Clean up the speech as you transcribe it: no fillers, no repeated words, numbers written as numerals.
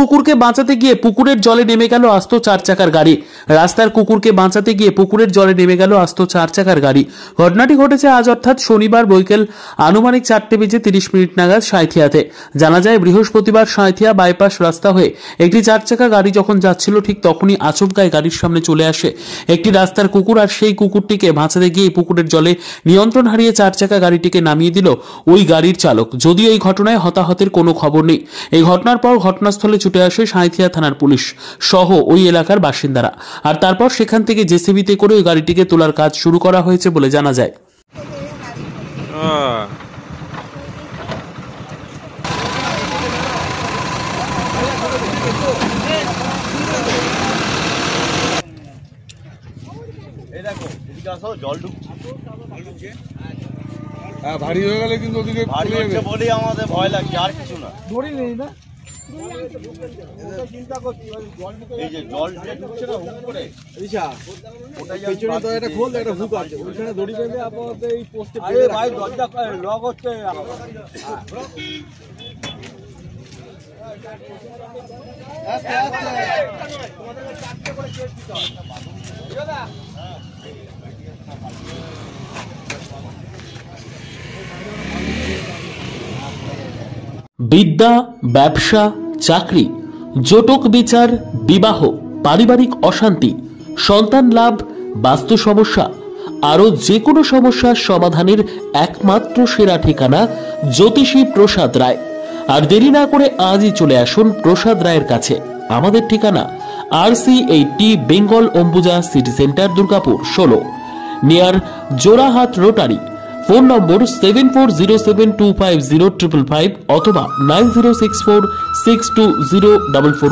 কুকুরকে বাঁচাতে গিয়ে পুকুরের জলে নেমে গেল আস্ত 4 চাকার গাড়ি। রাস্তার কুকুরকে বাঁচাতে গিয়ে পুকুরের জলে নেমে গেল আস্ত 4 চাকার গাড়ি। ঘটনাটি ঘটেছে আজ অর্থাৎ শনিবার বৈকাল আনুমানিক 4:30 নাগাদ সাঁইথিয়াতে। জানা যায় বৃহস্পতিবার সাঁইথিয়া বাইপাস রাস্তা হয়ে একটি 4 চাকা গাড়ি যখন যাচ্ছিল ঠিক তখনই আচমকায় গাড়ির সামনে চলে আসে একটি রাস্তার কুকুর। আর সেই কুকুরটিকে বাঁচাতে গিয়ে পুকুরের জলে নিয়ন্ত্রণ হারিয়ে 4 চাকা গাড়িটিকে নামিয়ে দিল ওই গাড়ির চালক। যদিও এই ঘটনায় হতাহতের কোনো খবর নেই। এই ঘটনার পর ঘটনাস্থলে ছুটে আসে সাঁইথিয়া থানার পুলিশ সহ ওই এলাকার বাসিন্দারা। আর তারপর সেখান থেকে জেসিবিতে করে ওই গাড়িটিকে তোলার কাজ শুরু করা হয়েছে বলে জানা যায়। জল ঢুকছে ভারী হয়ে গেলে কিন্তু ওদিকে ভারী হচ্ছে বলেই আমাদের ভয় লাগছে, আর কিছু না। এই যে জল ঢুকছে না হুক করে, পেছনে তো একটা খোল একটা হুক আছে, ওইখানে দড়ি বেঁধে আপাতত এই পোস্টে ভাই দরজা লক হচ্ছে। আস্তে আস্তে বিদ্যা, ব্যবসা, চাকরি, জটক বিচার, বিবাহ, পারিবারিক অশান্তি, সন্তান লাভ, বাস্তু সমস্যা, আরো যে কোনো সমস্যার সমাধানের একমাত্র সেরা ঠিকানা জ্যোতিষী প্রসাদ রায়। আর দেরি না করে আজই চলে আসুন প্রসাদ রায়ের কাছে। আমাদের ঠিকানা RC80 Bengal Ambuja city centre, Durgapur 16, near Jorhat rotary. Phone নম্বর 7407250555 অথবা 9064620444।